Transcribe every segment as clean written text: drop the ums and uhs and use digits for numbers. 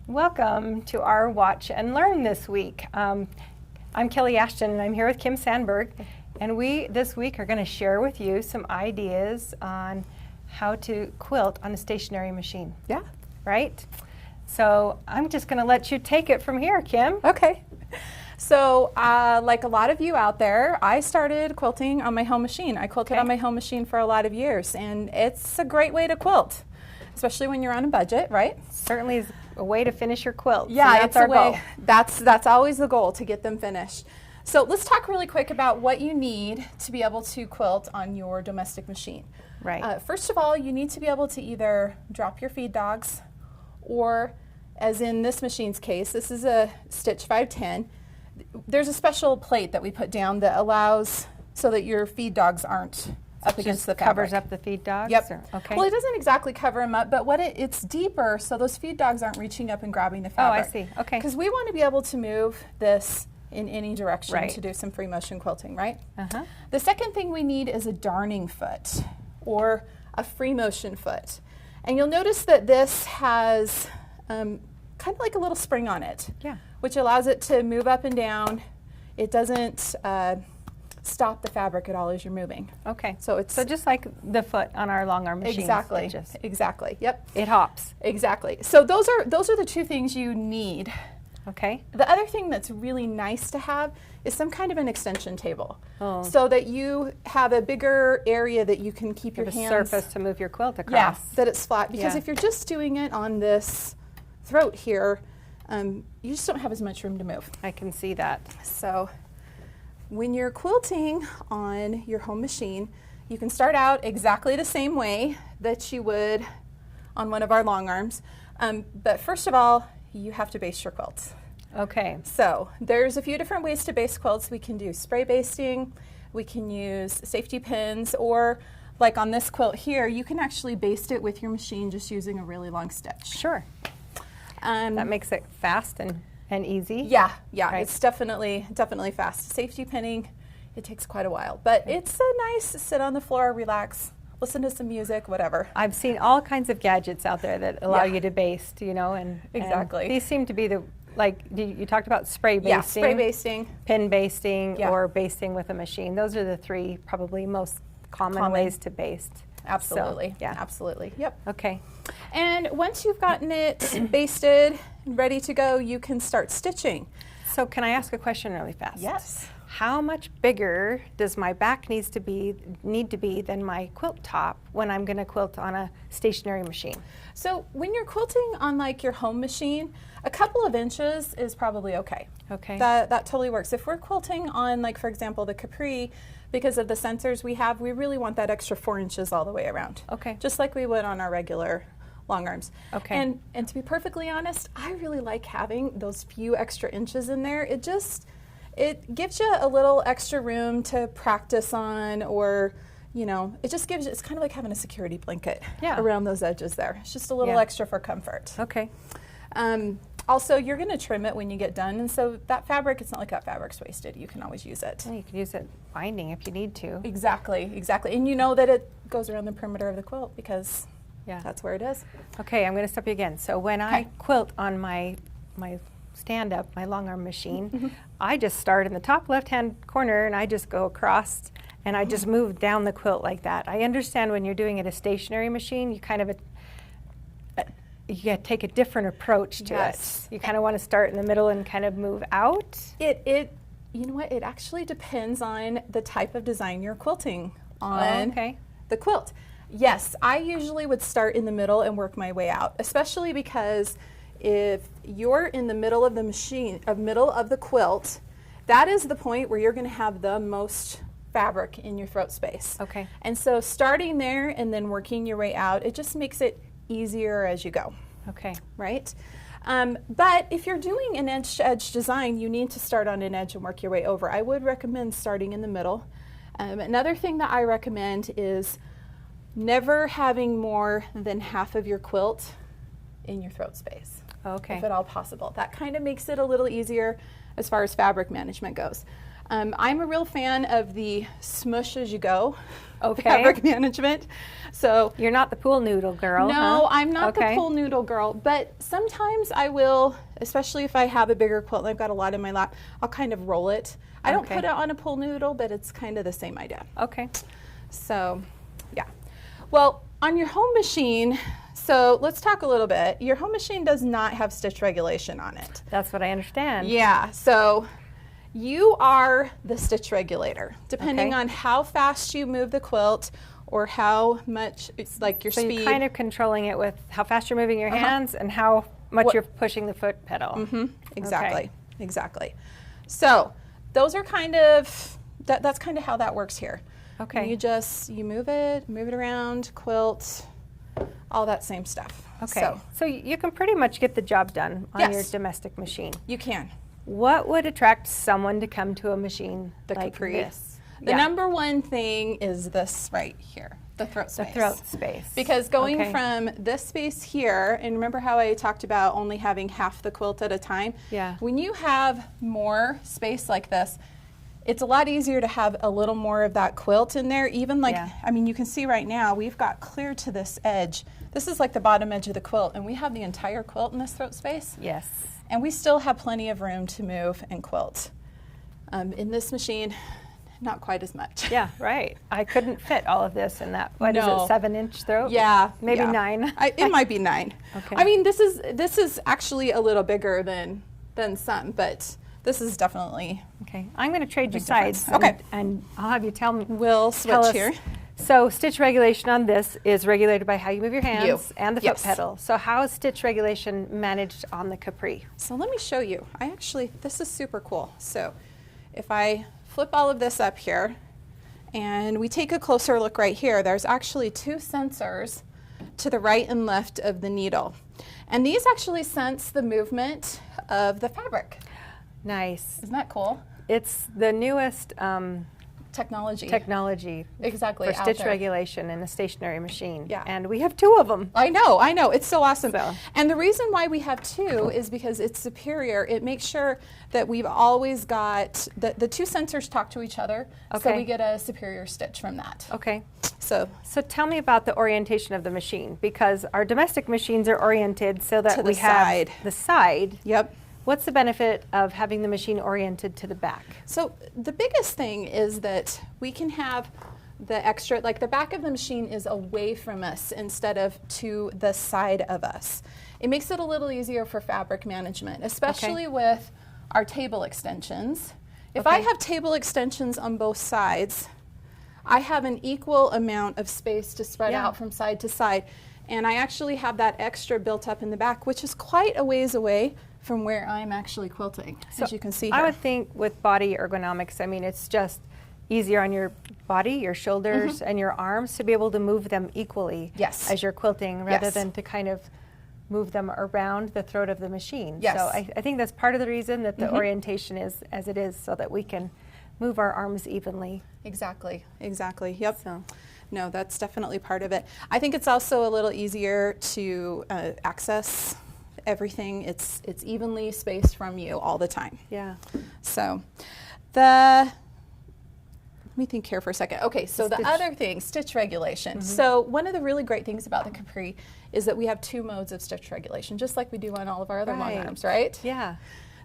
Welcome to our Watch and Learn this week. I'm Kelly Ashton and I'm here with Kim Sandberg, and we this week are going to share with you some ideas on how to quilt on a stationary machine. Yeah. Right? So I'm just going to let you take it from here, Kim. Okay. So like a lot of you out there, I started quilting on my home machine. I quilted on my home machine for a lot of years, and it's a great way to quilt, especially when you're on a budget, right? Certainly is a way to finish your quilt. Yeah, so that's our goal. That's always the goal, to get them finished. So let's talk really quick about what you need to be able to quilt on your domestic machine. Right. First of all, you need to be able to either drop your feed dogs, or as in this machine's case, this is a Stitch 510. There's a special plate that we put down that allows so that your feed dogs aren't up against the fabric. Covers up the feed dogs? Yep. Or, okay. Well, it doesn't exactly cover them up, but what it's deeper, so those feed dogs aren't reaching up and grabbing the fabric. Oh, I see. Okay. Because we want to be able to move this in any direction Right. to do some free motion quilting, right? Uh-huh. The second thing we need is a darning foot or a free motion foot. And you'll notice that this has kind of like a little spring on it. Yeah. Which allows it to move up and down. It doesn't stop the fabric at all as you're moving. Okay. So it's just like the foot on our Longarm machine. exactly, exactly. Yep. It hops. Exactly. So those are the two things you need. Okay. The other thing that's really nice to have is some kind of an extension table, so that you have a bigger area that you can keep your a hands. surface to move your quilt across. Yeah, that it's flat. Because Yeah. if you're just doing it on this throat here, you just don't have as much room to move. I can see that. So when you're quilting on your home machine, you can start out exactly the same way that you would on one of our Longarms. But first of all, you have to baste your quilts. Okay. So there's a few different ways to baste quilts. We can do spray basting, we can use safety pins, or like on this quilt here, you can actually baste it with your machine just using a really long stitch. Sure. That makes it fast and easy. Yeah, yeah, Right. it's definitely fast. Safety pinning, it takes quite a while, but it's a nice sit on the floor, relax, listen to some music, whatever. I've seen all kinds of gadgets out there that allow Yeah. you to baste, and Exactly. and these seem to be you talked about spray basting. Yeah, spray basting. Pin basting, Yeah. or basting with a machine. Those are the three probably most common ways to baste. Absolutely, So, yeah. absolutely, yep. Okay. And once you've gotten it basted and ready to go, you can start stitching. So can I ask a question really fast? Yes. How much bigger does my back need to be than my quilt top when I'm going to quilt on a stationary machine? So when you're quilting on like your home machine, a couple of inches is probably okay. Okay. That totally works. If we're quilting on, like, for example, the Capri, because of the sensors we have, we really want that extra 4 inches all the way around. Okay. Just like we would on our regular Longarms. Okay. And to be perfectly honest, I really like having those few extra inches in there. It gives you a little extra room to practice on, or it just gives you, it's kind of like having a security blanket around those edges there. It's just a little extra for comfort. Okay. Also, you're going to trim it when you get done, and so that fabric, it's not like that fabric's wasted. You can always use it. Well, you can use it binding if you need to. Exactly, exactly. And you know that it goes around the perimeter of the quilt because that's where it is. Okay, I'm going to stop you again. So when I quilt on my stand-up, my Longarm machine, I just start in the top left-hand corner and I just go across and I just move down the quilt like that. I understand when you're doing it a stationary machine, you kind of you take a different approach to it. You kind of want to start in the middle and kind of move out. You know what? It actually depends on the type of design you're quilting on the quilt. Yes, I usually would start in the middle and work my way out, especially because if you're in the middle of the machine, middle of the quilt, that is the point where you're going to have the most fabric in your throat space. Okay. And so starting there and then working your way out, it just makes it easier as you go. Okay. Right? But if you're doing an edge-to-edge design, you need to start on an edge and work your way over. I would recommend starting in the middle. Another thing that I recommend is never having more than half of your quilt in your throat space. Okay. If at all possible. That kind of makes it a little easier as far as fabric management goes. I'm a real fan of the smush as you go fabric management. So you're not the pool noodle girl. No, huh? I'm not the pool noodle girl, but sometimes I will, especially if I have a bigger quilt and I've got a lot in my lap, I'll kind of roll it. I don't put it on a pool noodle, but it's kind of the same idea. Okay. So, yeah. Well, on your home machine, so let's talk a little bit. Your home machine does not have stitch regulation on it. That's what I understand. Yeah, so you are the stitch regulator, depending on how fast you move the quilt or how much it's like your speed. So you're kind of controlling it with how fast you're moving your hands and how much you're pushing the foot pedal. Exactly, exactly. So those are kind of, that's kind of how that works here. Okay. And you move it around, quilt, all that same stuff. Okay. So you can pretty much get the job done on your domestic machine. You can. What would attract someone to come to a machine like Capri. this? The number one thing is this right here, the throat space. The throat space. Because going from this space here, and remember how I talked about only having half the quilt at a time? Yeah. When you have more space like this, it's a lot easier to have a little more of that quilt in there. Even like, I mean, you can see right now, we've got clear to this edge. This is like the bottom edge of the quilt, and we have the entire quilt in this throat space. Yes. And we still have plenty of room to move and quilt. In this machine, not quite as much. Yeah, right. I couldn't fit all of this in that, what is it, 7-inch throat? Yeah. Maybe 9. It might be 9. Okay. I mean, this is actually a little bigger than some, but this is definitely. Okay. I'm going to trade you sides. Okay. And I'll have you tell me. We'll switch here. So stitch regulation on this is regulated by how you move your hands and the foot pedal. So how is stitch regulation managed on the Capri? So let me show you. This is super cool. So if I flip all of this up here and we take a closer look right here, there's actually 2 sensors to the right and left of the needle. And these actually sense the movement of the fabric. Nice. Isn't that cool? It's the newest technology exactly for stitch regulation in a stationary machine. Yeah. And we have 2 of them. I know. It's so awesome. And the reason why we have 2 is because it's superior. It makes sure that we've always got the 2 sensors talk to each other, so we get a superior stitch from that. Okay. So tell me about the orientation of the machine, because our domestic machines are oriented so that we have the side. Yep. What's the benefit of having the machine oriented to the back? So the biggest thing is that we can have the extra, like the back of the machine is away from us instead of to the side of us. It makes it a little easier for fabric management, especially with our table extensions. If I have table extensions on both sides, I have an equal amount of space to spread out from side to side. And I actually have that extra built up in the back, which is quite a ways away from where I'm actually quilting, as you can see here. I would think with body ergonomics, I mean, it's just easier on your body, your shoulders, and your arms to be able to move them equally as you're quilting, rather than to kind of move them around the throat of the machine. Yes. So I think that's part of the reason that the orientation is as it is, so that we can move our arms evenly. Exactly. Yep. So. No, that's definitely part of it. I think it's also a little easier to access everything. It's evenly spaced from you all the time. Yeah. So let me think here for a second. Okay, so the other thing, stitch regulation. So one of the really great things about the Capri is that we have 2 modes of stitch regulation, just like we do on all of our other long arms, right? Yeah.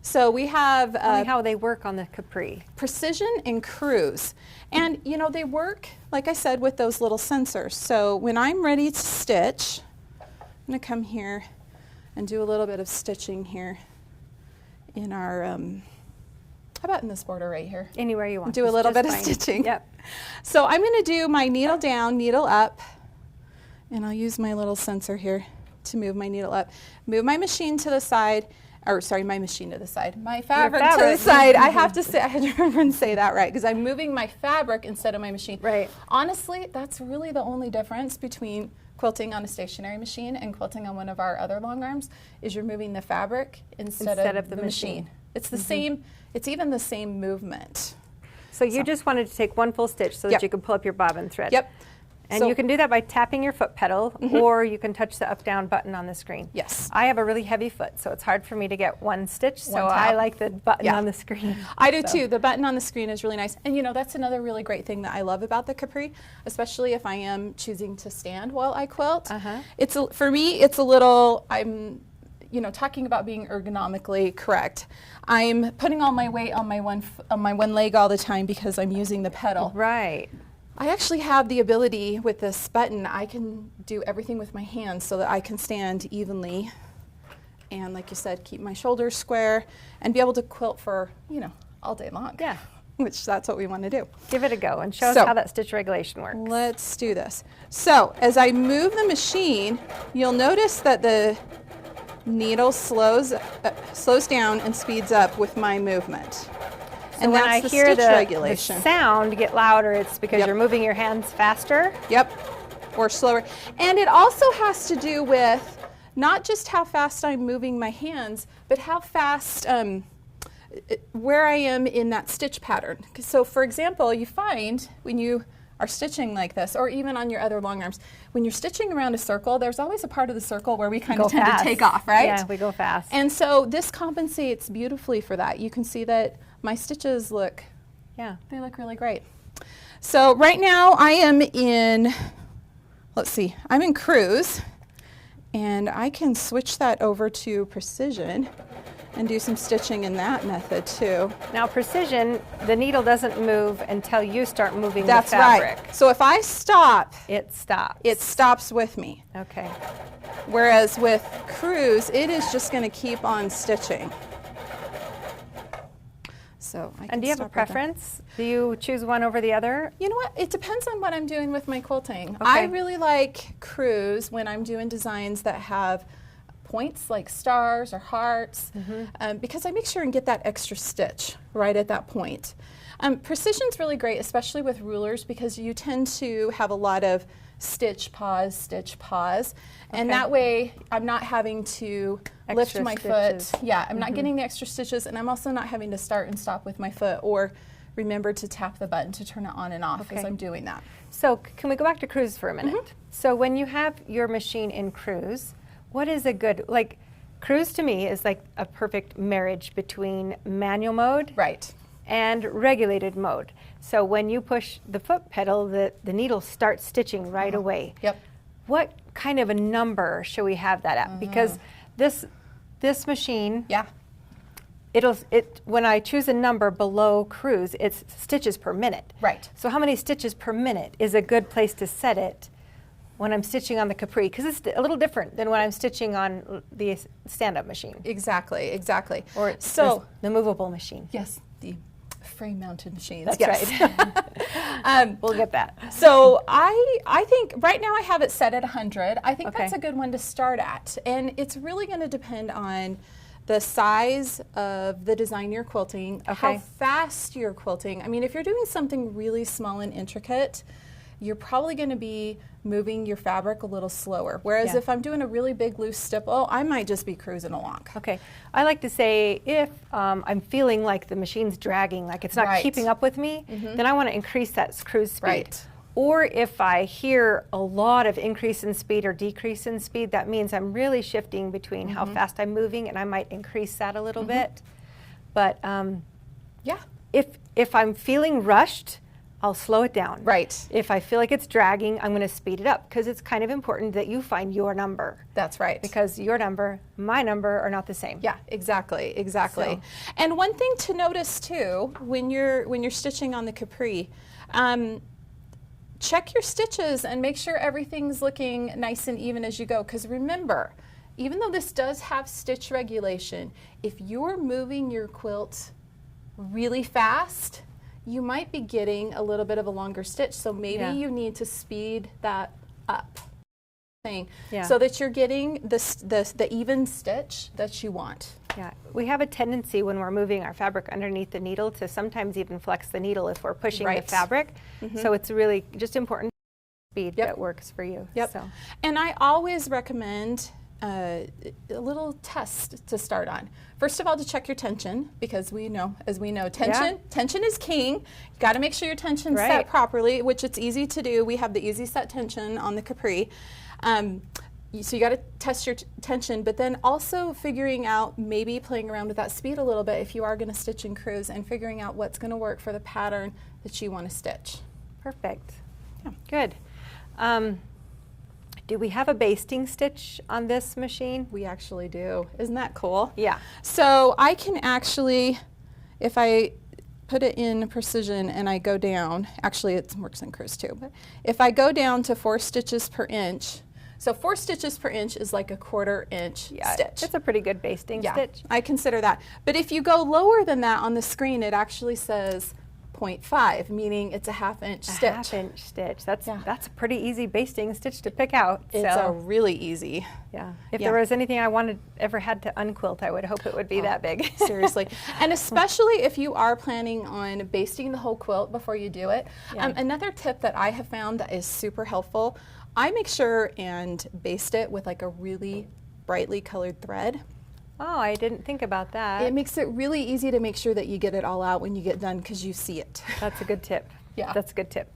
So we have how they work on the Capri. Precision and cruise. And you know, they work, like I said, with those little sensors. So when I'm ready to stitch, I'm going to come here and do a little bit of stitching here in our, how about in this border right here? Anywhere you want. Do a little bit of stitching. Yep. So I'm going to do my needle down, needle up, and I'll use my little sensor here to move my needle up. Move my machine to the side, or sorry, my machine to the side, my fabric to the side. I had to remember and say that right, because I'm moving my fabric instead of my machine. Right. Honestly, that's really the only difference between quilting on a stationary machine and quilting on one of our other long arms, is you're moving the fabric instead of the machine. It's the same, it's even the same movement. So you just wanted to take 1 full stitch so that you could pull up your bobbin thread. Yep. And you can do that by tapping your foot pedal, or you can touch the up-down button on the screen. Yes. I have a really heavy foot, so it's hard for me to get one stitch, so I like the button on the screen. I do too. The button on the screen is really nice. And you know, that's another really great thing that I love about the Capri, especially if I am choosing to stand while I quilt. For me, it's a little, I'm talking about being ergonomically correct. I'm putting all my weight on my one leg all the time because I'm using the pedal. Right. I actually have the ability with this button, I can do everything with my hands so that I can stand evenly and, like you said, keep my shoulders square and be able to quilt for, all day long. Yeah. Which that's what we want to do. Give it a go and show us how that stitch regulation works. Let's do this. So as I move the machine, you'll notice that the needle slows down and speeds up with my movement. So and when I hear the sound get louder, it's because you're moving your hands faster? Yep, or slower. And it also has to do with not just how fast I'm moving my hands, but how fast, where I am in that stitch pattern. So for example, you find when you are stitching like this, or even on your other long arms, when you're stitching around a circle, there's always a part of the circle where we kind of tend to take off, right? Yeah, we go fast. And so this compensates beautifully for that. You can see that my stitches look, they look really great. So right now I am in, I'm in cruise, and I can switch that over to precision and do some stitching in that method too. Now precision, the needle doesn't move until you start moving the fabric. That's right. So if I stop, it stops. It stops with me. Okay. Whereas with cruise, it is just going to keep on stitching. So and do you have a preference? Do you choose one over the other? You know what? It depends on what I'm doing with my quilting. Okay. I really like cruise when I'm doing designs that have points like stars or hearts, because I make sure and get that extra stitch right at that point. Precision's really great, especially with rulers, because you tend to have a lot of stitch, pause, and that way I'm not having to lift my foot. Yeah, I'm not getting the extra stitches, and I'm also not having to start and stop with my foot or remember to tap the button to turn it on and off as I'm doing that. So can we go back to cruise for a minute? So when you have your machine in cruise, what is a good, cruise to me is like a perfect marriage between manual mode and regulated mode. So when you push the foot pedal, the needle starts stitching right away. Yep. What kind of a number should we have that at? Because this machine, when I choose a number below cruise, it's stitches per minute. Right. So how many stitches per minute is a good place to set it when I'm stitching on the Capri? Because it's a little different than when I'm stitching on the stand-up machine. Exactly. Or so the movable machine. Yes, the frame-mounted machines. That's right. We'll get that. So I think right now I have it set at 100. I think that's a good one to start at. And it's really going to depend on the size of the design you're quilting, how fast you're quilting. I mean, if you're doing something really small and intricate, you're probably going to be moving your fabric a little slower. Whereas if I'm doing a really big loose stipple, I might just be cruising along. Okay. I like to say if I'm feeling like the machine's dragging, like it's not keeping up with me, then I want to increase that cruise speed. Right. Or if I hear a lot of increase in speed or decrease in speed, that means I'm really shifting between how fast I'm moving, and I might increase that a little bit. But if I'm feeling rushed, I'll slow it down. Right. If I feel like it's dragging, I'm going to speed it up, because it's kind of important that you find your number. That's right. Because your number, my number are not the same. Yeah, exactly. So. And one thing to notice too, when you're stitching on the Capri, check your stitches and make sure everything's looking nice and even as you go. Because remember, even though this does have stitch regulation, if you're moving your quilt really fast, you might be getting a little bit of a longer stitch, so maybe you need to speed that up so that you're getting the even stitch that you want. Yeah, we have a tendency when we're moving our fabric underneath the needle to sometimes even flex the needle if we're pushing the fabric. So it's really just important speed that works for you. So. And I always recommend a little test to start on. First of all, to check your tension, because as we know, tension is king. You got to make sure your tension's set properly, which it's easy to do. We have the easy set tension on the Capri. So you got to test your tension, but then also figuring out, maybe playing around with that speed a little bit if you are going to stitch and cruise, and figuring out what's going to work for the pattern that you want to stitch. Perfect. Yeah. Good. Do we have a basting stitch on this machine? We actually do. Isn't that cool? Yeah. So I can actually, if I put it in precision and I go down, actually it works in cruise too, but if I go down to 4 stitches per inch, so 4 stitches per inch is like a 1/4 inch stitch. It's a pretty good basting stitch. I consider that. But if you go lower than that on the screen, it actually says 0.5, meaning it's a 1/2 inch stitch. A 1/2 inch stitch. That's a pretty easy basting stitch to pick out. It's a really easy. Yeah. If there was anything I ever had to unquilt, I would hope it would be that big. Seriously. And especially if you are planning on basting the whole quilt before you do it. Another tip that I have found that is super helpful, I make sure and baste it with like a really brightly colored thread. Oh, I didn't think about that. It makes it really easy to make sure that you get it all out when you get done, because you see it. That's a good tip. Yeah. That's a good tip.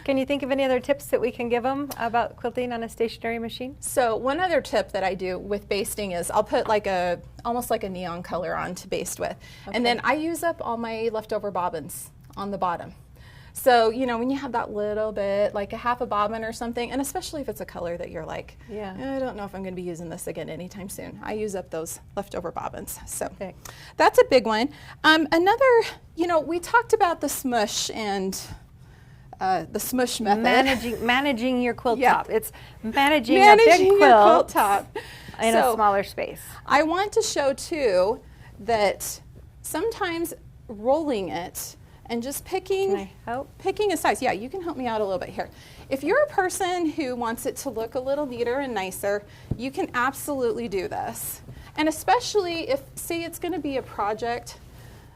Can you think of any other tips that we can give them about quilting on a stationary machine? So one other tip that I do with basting is I'll put almost like a neon color on to baste with. Okay. And then I use up all my leftover bobbins on the bottom. So, when you have that little bit, like a 1/2 bobbin or something, and especially if it's a color that you're like, I don't know if I'm going to be using this again anytime soon. I use up those leftover bobbins. So that's a big one. Another, we talked about the smush and the smush method. Managing your quilt top. It's managing a big quilt top in a smaller space. I want to show too that sometimes rolling it and just picking a size. Yeah, you can help me out a little bit here. If you're a person who wants it to look a little neater and nicer, you can absolutely do this. And especially if, say, it's going to be a project.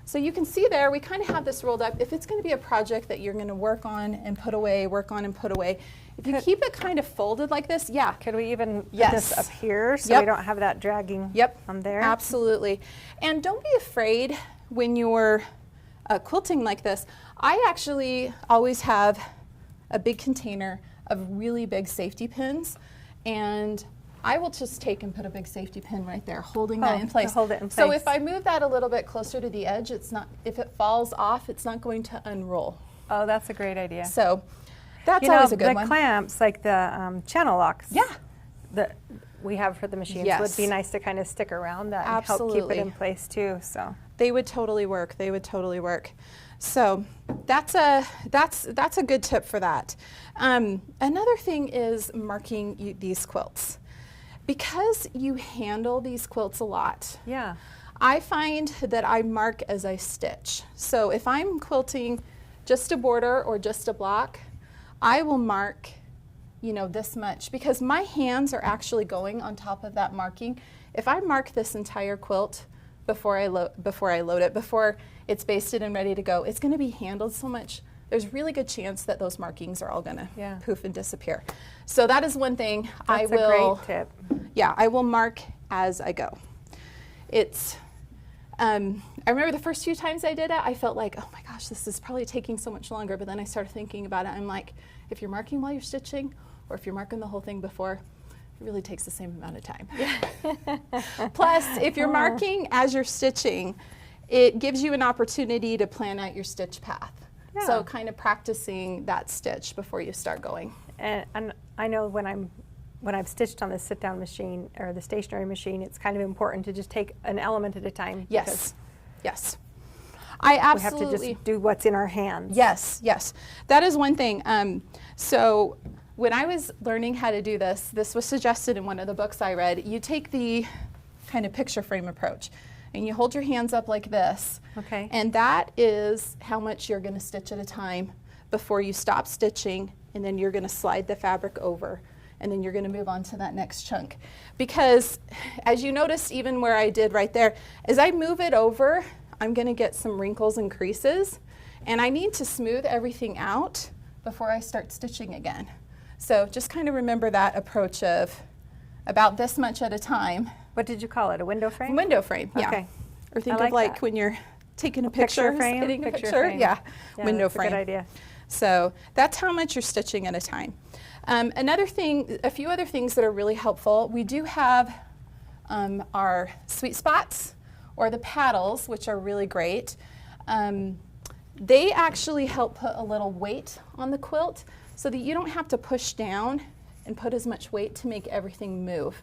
So you can see there, we kind of have this rolled up. If it's going to be a project that you're going to work on and put away, if you keep it kind of folded like this, Could we even put this up here so we don't have that dragging on there? Absolutely. And don't be afraid when you're quilting like this. I actually always have a big container of really big safety pins, and I will just take and put a big safety pin right there, holding that in place. To hold it in place. So if I move that a little bit closer to the edge, if it falls off, it's not going to unroll. Oh, that's a great idea. So that's always a good one. The clamps, like the channel locks that we have for the machines, would be nice to kind of stick around that and help keep it in place too. So they would totally work. So that's a good tip for that. Another thing is marking these quilts. Because you handle these quilts a lot, I find that I mark as I stitch. So if I'm quilting just a border or just a block, I will mark, this much, because my hands are actually going on top of that marking. If I mark this entire quilt before I load it, before it's basted and ready to go, it's going to be handled so much. There's really good chance that those markings are all going to poof and disappear. So that is one thing. That's a great tip. Yeah, I will mark as I go. I remember the first few times I did it, I felt like, oh my gosh, this is probably taking so much longer. But then I started thinking about it. I'm like, if you're marking while you're stitching, or if you're marking the whole thing before, it really takes the same amount of time. Plus, if you're marking as you're stitching, it gives you an opportunity to plan out your stitch path. Yeah. So kind of practicing that stitch before you start going. And I know when I've stitched on the sit-down machine or the stationary machine, it's kind of important to just take an element at a time. Yes, yes. I absolutely. We have to just do what's in our hands. Yes, yes. That is one thing. So when I was learning how to do this, this was suggested in one of the books I read. You take the kind of picture frame approach, and you hold your hands up like this. Okay. And that is how much you're going to stitch at a time before you stop stitching, and then you're going to slide the fabric over, and then you're going to move on to that next chunk. Because as you noticed, even where I did right there, as I move it over, I'm going to get some wrinkles and creases, and I need to smooth everything out before I start stitching again. So just kind of remember that approach of about this much at a time. What did you call it? A window frame? Window frame, yeah. Okay. Or think I of like that. when you're taking a picture, frame, getting a picture picture. frame. Yeah, Yeah, window that's frame. a good idea. So that's how much you're stitching at a time. Another thing, a few other things that are really helpful. We do have our sweet spots or the paddles, which are really great. They actually help put a little weight on the quilt so that you don't have to push down and put as much weight to make everything move.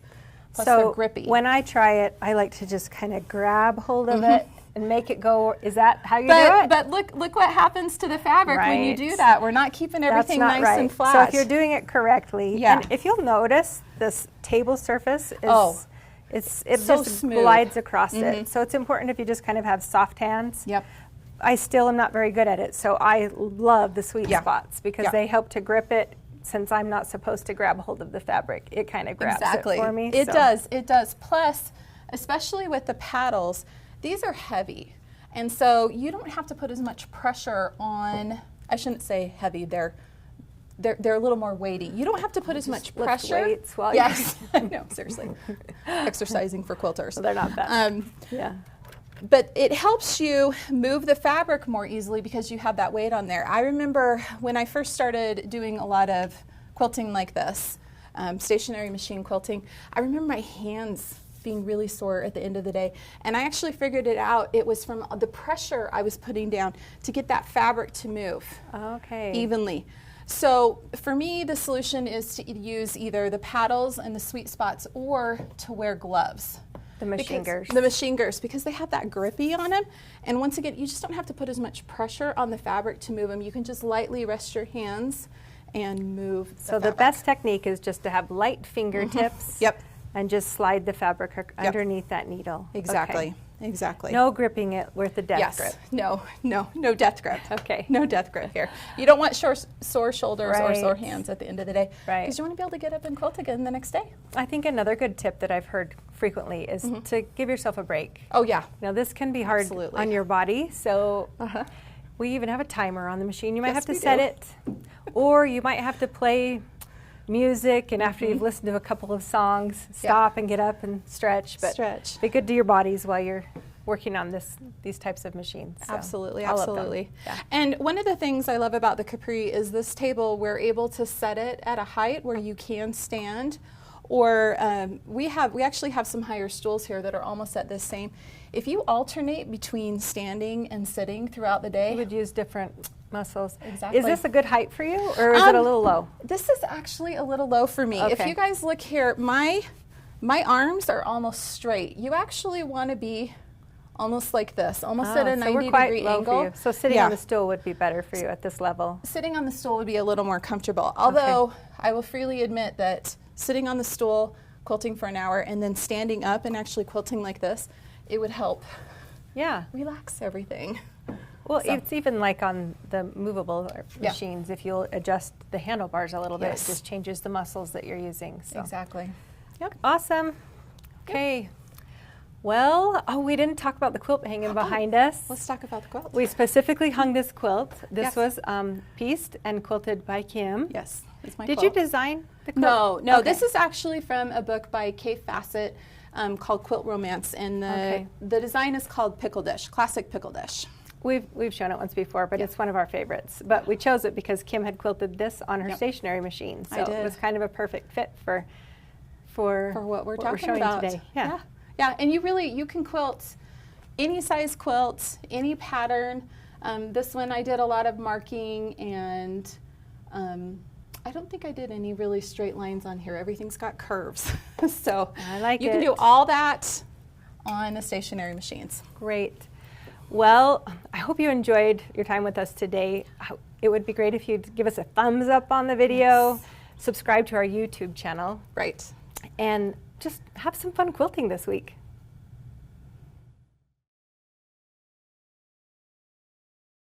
Plus they're grippy. When I try it, I like to just kind of grab hold of it and make it go. Is that how you do it? But look what happens to the fabric when you do that. We're not keeping everything That's not nice right. and flat. So if you're doing it correctly, Yeah. and if you'll notice, this table surface is it so just smooth. glides across it. So it's important if you just kind of have soft hands. Yep. I still am not very good at it, so I love the sweet spots because they help to grip it. Since I'm not supposed to grab a hold of the fabric, it kind of grabs it for me. It does. Plus, especially with the paddles, these are heavy. And so you don't have to put as much pressure on, I shouldn't say heavy, they're a little more weighty. You don't have to put as much pressure. Weights while yes, I know, seriously. Exercising for quilters. Well, they're not bad. Yeah. But it helps you move the fabric more easily because you have that weight on there. I remember when I first started doing a lot of quilting like this, stationary machine quilting, I remember my hands being really sore at the end of the day. And I actually figured it out. It was from the pressure I was putting down to get that fabric to move evenly. So for me, the solution is to use either the paddles and the sweet spots or to wear gloves. The machine gears. The machine gears, because they have that grippy on them. And once again, you just don't have to put as much pressure on the fabric to move them. You can just lightly rest your hands and move the fabric. The best technique is just to have light fingertips. Yep. And just slide the fabric underneath that needle. Exactly. Okay. Exactly. No gripping it with a death grip. No death grip. Okay. No death grip here. You don't want sore shoulders or sore Right. hands at the end of the day. Right. Because you want to be able to get up and quilt again the next day. I think another good tip that I've heard frequently is to give yourself a break. Oh, yeah. Now, this can be hard Absolutely. on your body, so we even have a timer on the machine. You might have to we set do. it, or you might have to play music, and after you've listened to a couple of songs, stop and get up and stretch. But be good to your bodies while you're working on these types of machines. So Absolutely, I love them. absolutely. Yeah. And one of the things I love about the Capri is this table, we're able to set it at a height where you can stand, or we actually have some higher stools here that are almost at the same. If you alternate between standing and sitting throughout the day, You would use different muscles. Exactly. Is this a good height for you, or is it a little low? This is actually a little low for me. If Okay. you guys look here, my arms are almost straight. You actually want to be almost like this, almost at a So we're 90-degree quite low angle. for you. So sitting on the stool would be better for you at this level. Sitting on the stool would be a little more comfortable. Although I will freely admit that sitting on the stool, quilting for an hour, and then standing up and actually quilting like this, it would help relax everything. Well, it's even like on the movable machines, if you'll adjust the handlebars a little bit, it just changes the muscles that you're using. So. Exactly. Yep. Awesome. Okay. Well, we didn't talk about the quilt hanging behind us. Let's talk about the quilt. We specifically hung this quilt. This was pieced and quilted by Kim. Yes. It's my Did quilt. you design the quilt? No. This is actually from a book by Kay Fassett called Quilt Romance, and the design is called Pickle Dish, classic pickle dish. We've shown it once before, but it's one of our favorites. But we chose it because Kim had quilted this on her stationary machine, so it was kind of a perfect fit for what we're talking showing about today. Yeah, and you can quilt any size quilt, any pattern. This one I did a lot of marking, and I don't think I did any really straight lines on here. Everything's got curves. So I like you it. can do all that on the stationary machines. Great. Well, I hope you enjoyed your time with us today. It would be great if you'd give us a thumbs up on the video, subscribe to our YouTube channel, Right. and just have some fun quilting this week.